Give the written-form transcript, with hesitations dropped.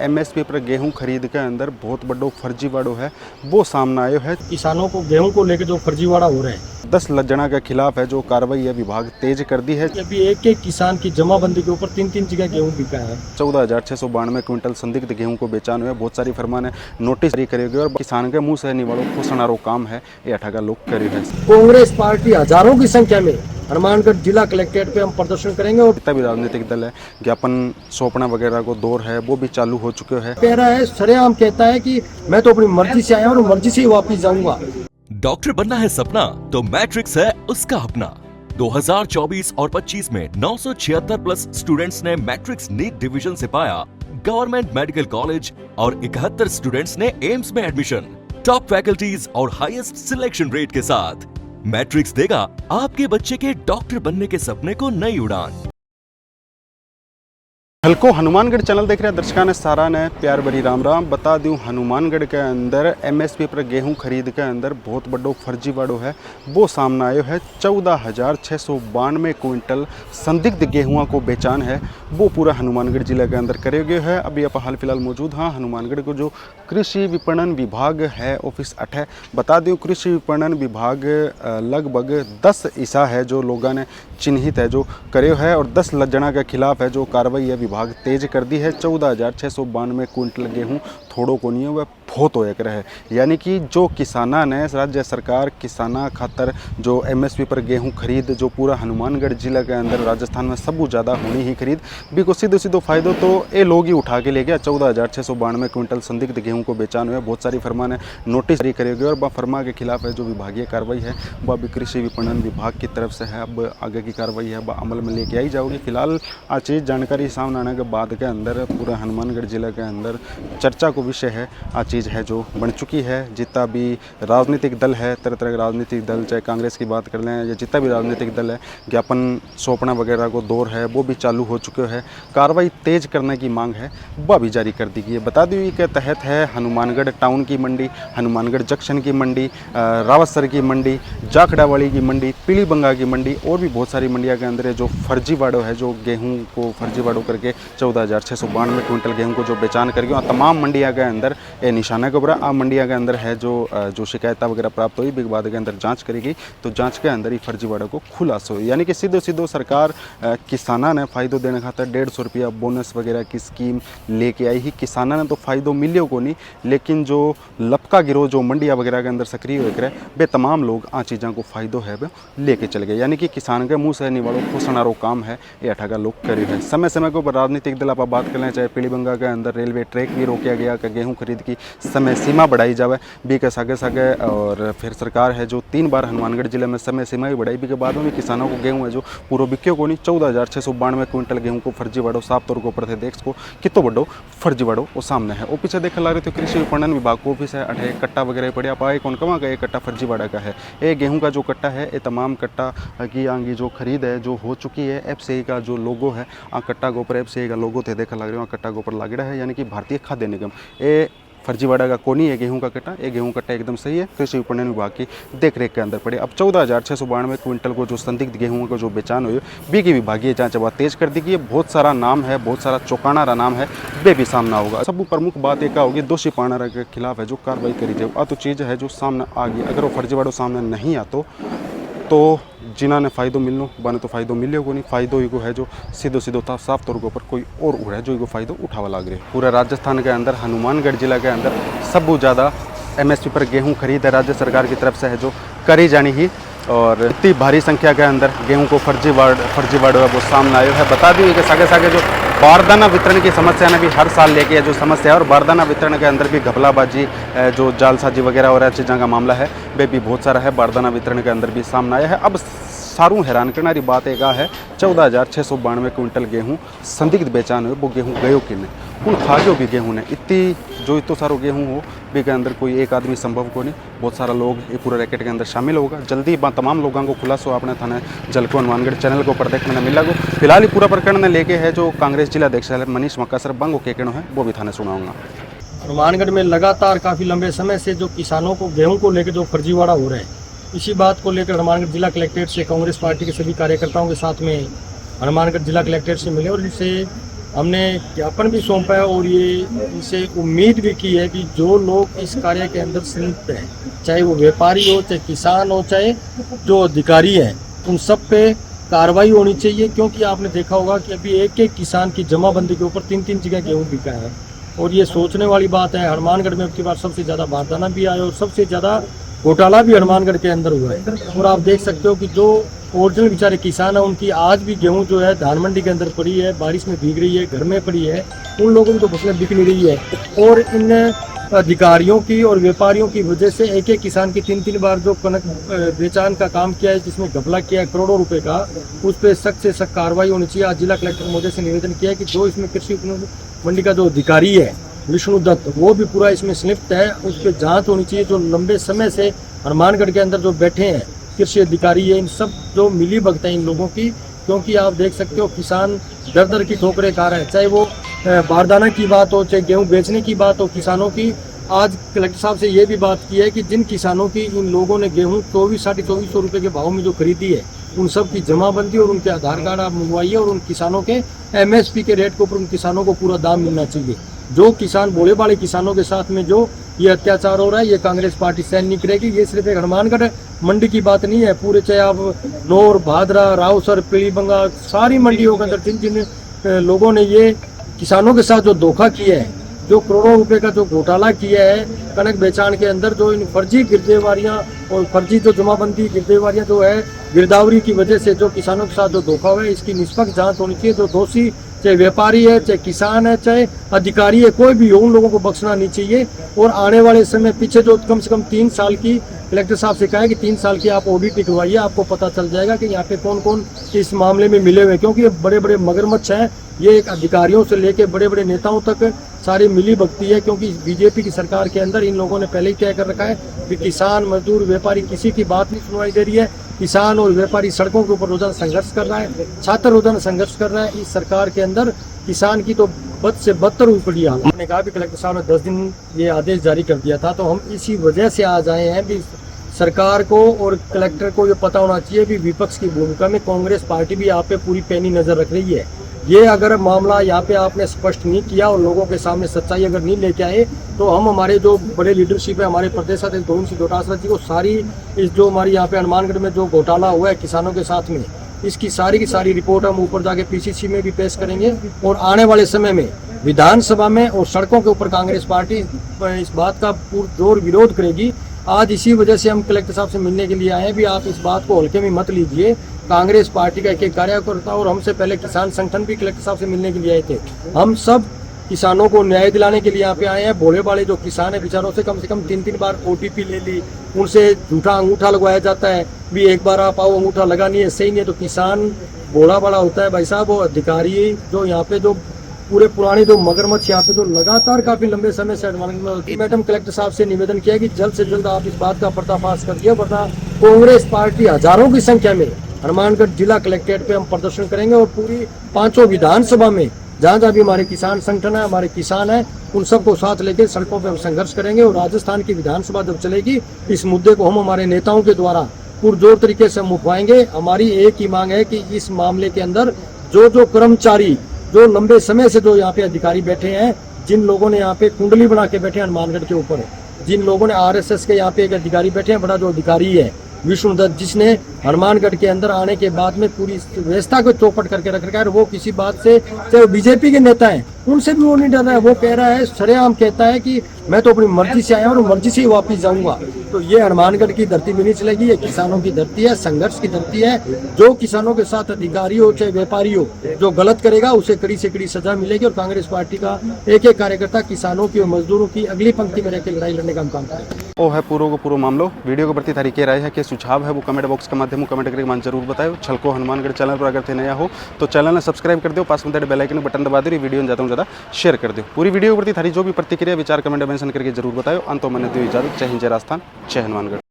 MSP पर गेहूं खरीद के अंदर बहुत बड़ो फर्जीवाड़ो है वो सामने आयो है। किसानों को गेहूं को लेकर जो फर्जीवाड़ा हो रहा है 10 जना के खिलाफ है जो कार्रवाई है विभाग तेज कर दी है। अभी एक एक किसान की जमाबंदी के ऊपर 3-3 जगह गेहूं बिका है। 14,692 क्विंटल संदिग्ध गेहूं को बेचान हुए बहुत सारी फरमाने नोटिस जारी करे गए और किसान के मुंह से निवाड़ो खोसनारो काम है ये अठागा लोग करे है। कांग्रेस पार्टी हजारों की संख्या में हनुमानगढ़ जिला कलेक्ट्रेट पे हम प्रदर्शन करेंगे और जितना भी राजनीतिक दल है ज्ञापन सौंपना वगैरह को दौर है वो भी चालू हो चुके हैं। कह रहा है सरेआम कहता है कि मैं तो अपनी मर्जी से आया और मर्जी से ही वापस जाऊंगा। डॉक्टर बनना है सपना तो मैट्रिक्स है उसका अपना। 2024 और 25 में 976 प्लस स्टूडेंट्स ने मैट्रिक्स नीट डिवीजन से पाया गवर्नमेंट मेडिकल कॉलेज और 71 स्टूडेंट्स ने एम्स में एडमिशन। टॉप फैकल्टीज और हाईएस्ट सिलेक्शन रेट के साथ मैट्रिक्स देगा आपके बच्चे के डॉक्टर बनने के सपने को नई उड़ान। हल्को हनुमानगढ़ चैनल देख रहे हैं दर्शकों ने सारा ने प्यार भरी राम राम। बता दूं हनुमानगढ़ के अंदर एमएसपी पर गेहूं खरीद के अंदर बहुत बड़ो फर्जीवाड़ो है वो सामने आयो है। 14,692 क्विंटल संदिग्ध गेहुआ को बेचान है वो पूरा हनुमानगढ़ जिले के अंदर करे गए है। अभी आप हाल फिलहाल मौजूद हाँ हनुमानगढ़ को जो कृषि विपणन विभाग है ऑफिस 8 है। बता दूं कृषि विपणन विभाग लगभग 10 ईसा है जो लोगों ने चिन्हित है जो करे है और 10 जना के खिलाफ है जो कार्रवाई है विभाग तेज कर दी है। 14,692 क्विंटल गेहूं थोड़ो को नहीं हुआ बहुत हो एक रहे यानी कि जो किसाना ने राज्य सरकार किसाना खातर जो एमएसपी पर गेहूं खरीद जो पूरा हनुमानगढ़ जिला के अंदर राजस्थान में सबू ज़्यादा होनी ही खरीद भी को सीधो फायदो तो ये लोग ही उठा के ले गया। 14,692 क्विंटल संदिग्ध गेहूं को बेचान हुए बहुत सारी फरमा ने नोटिस जारी करे गए और वह फरमा के खिलाफ है जो विभागीय कार्रवाई है वह अभी कृषि विपणन विभाग की तरफ से है। अब आगे की कार्रवाई है वह अमल में लेके आई जाओगी। फिलहाल आज चीज़ जानकारी सामने आने के बाद के अंदर पूरा हनुमानगढ़ जिले के अंदर चर्चा को विषय है आज चीज़ है जो बन चुकी है। जितना भी राजनीतिक दल है तरह तरह के राजनीतिक दल चाहे कांग्रेस की बात कर लें या जितना भी राजनीतिक दल है ज्ञापन सौंपना वगैरह को दौर है वो भी चालू हो चुके हैं। कार्रवाई तेज करने की मांग है वह भी जारी कर दी गई है। बता दी के तहत है हनुमानगढ़ टाउन की मंडी, हनुमानगढ़ जंक्शन की मंडी, रावतसर की मंडी, जाखड़ावाली की मंडी, पीलीबंगा की मंडी और भी बहुत सारी मंडिया के अंदर जो फर्जीवाड़ो है जो गेहूँ को फर्जीवाड़ो करके 14,692 क्विंटल गेहूँ को जो बेचान कर गया तमाम मंडिया के अंदर ये निशाना के ऊपर आ मंडिया के अंदर है जो शिकायत वगैरह प्राप्त हुई बिग बाद के अंदर जांच करेगी तो जांच के अंदर ही फर्जीवाड़े को खुलासा हो यानी कि सीधो सरकार किसाना ने फ़ायदो देने खातर 150 रुपया बोनस वगैरह की स्कीम लेके आई ही। किसाना ने तो फ़ायदो मिलियो को नहीं लेकिन जो लपका गिरोह जो मंडिया वगैरह के अंदर सक्रिय होकर है वे तमाम लोग आ चीज़ों को फ़ायदो है लेके चल गए यानी कि किसान के मुँह से निवाड़ो खोसनारो काम है ये अठागा लोग करे है। समय समय के ऊपर राजनीतिक दल आप बात कर लें चाहे पीलीबंगा के अंदर रेलवे ट्रैक भी रोका गया कि गेहूँ खरीद की समय सीमा बढ़ाई जाए बी के सागे और फिर सरकार है जो 3 बार हनुमानगढ़ जिले में समय सीमा ही बढ़ाई भी के बाद में भी किसानों को गेहूँ है जो पूरा बिक्यो को नहीं 14,692 क्विंटल गेहूँ को फर्जीवाड़ो साफ तौर के ऊपर थे देख को कितो बड़ो फर्जीवाड़ो वो सामने है। वो पीछे देख ला रहे थे कृषि विपणन विभाग को ऑफिस है अठे कट्टा वगैरह पड़े आप आए कौन कमा का ये कट्टा फर्जीवाड़ा का है। ये गेहूँ का जो कट्टा है ये तमाम कट्टा की आगे जो खरीद है जो हो चुकी है एफसीआई का जो लोगो है कट्टा के ऊपर एफसीआई का लोगो थे देखा लग रहे हैं कट्टा के ऊपर लागड़ा है यानी कि भारतीय खाद्य निगम ये फर्जीवाड़ा का कोनी है गेहूं का कट्टा ये गेहूं कट्टा एकदम सही है कृषि विपणन विभाग की देखरेख के अंदर पड़े। अब 14,692 क्विंटल को जो संदिग्ध गेहूं को जो बेचान हुई बी की विभागीय जांच अब तेज कर दी गई है। बहुत सारा नाम है बहुत सारा चौंकाना नाम है वे भी सामना होगा। सब प्रमुख बात एक होगी दोषी पाना के खिलाफ है जो कार्रवाई करी जाए तो चीज़ है जो सामने आ गई। अगर वो फर्जीवाड़ो सामने नहीं आतो तो जिन्होंने ने फ़ायदो मिलनो बने तो फ़ायदो मिले को नहीं फ़ायदो ही को है जो सीधो था साफ तौर के ऊपर कोई और उड़ा है जो इको फ़ायदो उठावा लग रहे। पूरे राजस्थान के अंदर हनुमानगढ़ जिला के अंदर सबसे ज़्यादा एमएसपी पर गेहूं खरीद है राज्य सरकार की तरफ से है जो करी जानी ही और इतनी भारी संख्या के अंदर गेहूं को फर्जीवाड़ो है वो सामने आयो है। बता दी कि सागे जो बारदाना वितरण की समस्या ने भी हर साल लेके जो समस्या है और बारदाना वितरण के अंदर भी घपलाबाजी जो जालसाजी वगैरह हो रहा है चीज़ों का मामला है वे भी बहुत सारा है बारदाना वितरण के अंदर भी सामने आया है। अब सारू हैरान करने वाली बात एक है 14,692 क्विंटल गेहूँ संदिग्ध बेचान हुए वो गेहूँ गयो कि नहीं उन खा गयो भी गेहूँ ने इतनी जो इतो सारो गेहूँ हो भी के अंदर कोई एक आदमी संभव को नहीं बहुत सारा लोग ये पूरा रैकेट के अंदर शामिल होगा। जल्दी तमाम लोगों को खुलासा अपने थाने जलको हनुमानगढ़ चैनल को ऊपर देखने मिला गो। फिलहाल ही पूरा प्रकरण ने लेके है जो कांग्रेस जिला अध्यक्ष मनीष मक्कासर बंगो के कहना है वो भी थाने सुनाऊंगा। हनुमानगढ़ में लगातार काफ़ी लंबे समय से जो किसानों को गेहूं को लेकर जो फर्जीवाड़ा हो रहा है इसी बात को लेकर हनुमानगढ़ जिला कलेक्ट्रेट से कांग्रेस पार्टी के सभी कार्यकर्ताओं के साथ में हनुमानगढ़ जिला कलेक्ट्रेट से मिले और इनसे हमने ज्ञापन भी सौंपा है और ये इनसे उम्मीद भी की है कि जो लोग इस कार्य के अंदर संलिप्त हैं, चाहे वो व्यापारी हो, चाहे किसान हो, चाहे जो अधिकारी हैं, उन सब पे कार्रवाई होनी चाहिए। क्योंकि आपने देखा होगा कि अभी एक एक किसान की जमाबंदी के ऊपर 3-3 जगह गेहूँ बिका है और ये सोचने वाली बात है। हनुमानगढ़ में अब की बार सबसे ज़्यादा बारदाना भी आया और सबसे ज़्यादा घोटाला भी हनुमानगढ़ के अंदर हुआ है। और आप देख सकते हो कि जो ओरिजिनल बेचारे किसान हैं उनकी आज भी गेहूं जो है धान मंडी के अंदर पड़ी है, बारिश में भीग रही है, घर में पड़ी है, उन लोगों की तो फसलें बिक नहीं रही है। और इन अधिकारियों की और व्यापारियों की वजह से एक एक किसान की 3-3 बार जो कनक बेचान का काम किया है, जिसमें घपला किया है करोड़ों रुपए का, उस पर सख्त से सख्त कार्रवाई होनी चाहिए। आज जिला कलेक्टर महोदय से निवेदन किया है कि जो इसमें कृषि उपज मंडी का जो अधिकारी है विष्णु दत्त, वो भी पूरा इसमें संलिप्त है, उस पर जांच होनी चाहिए। जो लंबे समय से हनुमानगढ़ के अंदर जो बैठे हैं कृषि अधिकारी है, इन सब जो मिली भगत है इन लोगों की। क्योंकि आप देख सकते हो किसान दर दर की ठोकरें खा रहे हैं, चाहे वो बारदाना की बात हो, चाहे गेहूं बेचने की बात हो किसानों की। आज कलेक्टर साहब से ये भी बात की है कि जिन किसानों की इन लोगों ने गेहूं 2400-2450 रुपये के भाव में जो खरीदी है, उन सब की जमाबंदी और उनके आधार कार्ड आप मंगवाइए और उन किसानों के MSP के रेट के ऊपर उन किसानों को पूरा दाम मिलना चाहिए। जो किसान भोले भाले किसानों के साथ में जो ये अत्याचार हो रहा है, ये कांग्रेस पार्टी सहन नहीं करेगी। ये सिर्फ एक हनुमानगढ़ मंडी की बात नहीं है, पूरे चाहे आप नौर, भादरा, रावसर, पीलीबंगा, सारी मंडियों के अंदर जिन जिन लोगों ने ये किसानों के साथ जो धोखा किया है, जो करोड़ों रुपए का जो घोटाला किया है कनक बेचान के अंदर, जो इन फर्जी गिरदेवारियां और फर्जी जो जमाबंदी गिरदेवारियां जो है गिरदावरी की वजह से जो किसानों के साथ जो धोखा हुआ है, इसकी निष्पक्ष जांच होनी चाहिए। जो दोषी चाहे व्यापारी है, चाहे किसान है, चाहे अधिकारी है, कोई भी हो, उन लोगों को बख्शना नहीं चाहिए। और आने वाले समय पीछे जो कम से कम 3 साल की कलेक्टर साहब से कहा है कि 3 साल की आप ऑडिट निकलवाइए, आपको पता चल जाएगा कि यहाँ पे कौन कौन इस मामले में मिले हुए हैं। क्योंकि ये बड़े बड़े मगरमच्छ हैं, ये एक अधिकारियों से लेके बड़े बड़े नेताओं तक सारी मिली भगती है। क्योंकि बीजेपी की सरकार के अंदर इन लोगों ने पहले ही तय कर रखा है कि किसान, मजदूर, व्यापारी किसी की बात नहीं सुनवाई दे रही है। किसान और व्यापारी सड़कों के ऊपर रोजाना संघर्ष कर रहा है, छात्र रोजाना संघर्ष कर रहा है। इस सरकार के अंदर किसान की तो बद से बदतर हुई पड़ी हालत। हमने कहा भी कलेक्टर साहब ने 10 दिन ये आदेश जारी कर दिया था, तो हम इसी वजह से आज आए हैं भी सरकार को और कलेक्टर को ये पता होना चाहिए भी विपक्ष की भूमिका में कांग्रेस पार्टी भी यहाँ पे पूरी पैनी नजर रख रही है। ये अगर मामला यहाँ पे आपने स्पष्ट नहीं किया और लोगों के सामने सच्चाई अगर नहीं लेके आए, तो हम हमारे जो बड़े लीडरशिप है, हमारे प्रदेश अध्यक्ष गोविंद सिंह डोटासरा जी को सारी इस जो हमारी यहाँ पे हनुमानगढ़ में जो घोटाला हुआ है किसानों के साथ में, इसकी सारी की सारी रिपोर्ट हम ऊपर जाके PCC में भी पेश करेंगे। और आने वाले समय में विधानसभा में और सड़कों के ऊपर कांग्रेस पार्टी इस बात का पुरजोर विरोध करेगी। आज इसी वजह से हम कलेक्टर साहब से मिलने के लिए आए हैं भी आप इस बात को हल्के में मत लीजिए। कांग्रेस पार्टी का एक कार्यकर्ता और हमसे पहले किसान संगठन भी कलेक्टर साहब से मिलने के लिए आए थे। हम सब किसानों को न्याय दिलाने के लिए यहाँ पे आए हैं। भोले भाले जो किसान है बेचारों से कम 3-3 बार OTP ले ली, उनसे झूठा अंगूठा लगवाया जाता है भी एक बार आप आओ अंगूठा लगा नहीं है, सही नहीं है। तो किसान भोला बड़ा होता है भाई साहब। वो अधिकारी जो यहाँ पे जो पूरे पुराने जो मगरमच्छ यहाँ पे जो लगातार काफी लंबे समय से मैडम कलेक्टर साहब से निवेदन किया कि जल्द से जल्द आप इस बात का पर्दाफाश कर दिया, वरना कांग्रेस पार्टी हजारों की संख्या में हनुमानगढ़ जिला कलेक्ट्रेट पे हम प्रदर्शन करेंगे और पूरी 5 विधानसभा में जहाँ जहाँ भी हमारे किसान संगठन है, हमारे किसान है, उन सबको साथ लेकर सड़कों पे हम संघर्ष करेंगे। और राजस्थान की विधानसभा जब चलेगी, इस मुद्दे को हम हमारे नेताओं के द्वारा पुरजोर तरीके से हम उठवाएंगे। हमारी एक ही मांग है कि इस मामले के अंदर जो कर्मचारी जो लंबे समय से जो यहाँ पे अधिकारी बैठे हैं, जिन लोगों ने यहाँ पे कुंडली बना के बैठे हैं हनुमानगढ़ के ऊपर, जिन लोगों ने RSS के यहाँ पे एक अधिकारी बैठे हैं, बड़ा जो अधिकारी है विष्णु दत्त, जिसने हनुमानगढ़ के अंदर आने के बाद में पूरी व्यवस्था को चौपट करके रख रखा है। वो किसी बात से, चाहे बीजेपी के नेता हैं, उनसे भी वो नहीं डर रहा है। वो कह रहा है, सरेआम कहता है कि मैं तो अपनी मर्जी से आया और मर्जी से ही वापस जाऊंगा। तो ये हनुमानगढ़ की धरती भी नहीं चलेगी, ये किसानों की धरती है, संघर्ष की धरती है। जो किसानों के साथ अधिकारी हो चाहे व्यापारी हो, जो गलत करेगा उसे कड़ी से कड़ी सजा मिलेगी। और कांग्रेस पार्टी का एक एक कार्यकर्ता किसानों की और मजदूरों की अगली पंक्ति में रहकर लड़ाई लड़ने का काम करेगा। वो है पूरा को पूरा मामलो। वीडियो के प्रति तारीख राय है कि सुझाव है वो कमेंट बॉक्स के माध्यम कमेंट करके मान जरूर बताओ। छलको हनुमानगढ़ चैनल पर अगर थे नया हो तो चैनल ने सब्सक्राइब कर दो, पास में बेल आइकन बटन दबा दो, वीडियो ज़्यादा से ज़्यादा शेयर कर दो। पूरी वीडियो के प्रति थारी जो भी प्रतिक्रिया विचार कमेंट मेंशन करके जरूर बताओ। अंत में इजाजत। जय हिंद, जय राजस्थान, जय हनुमानगढ़।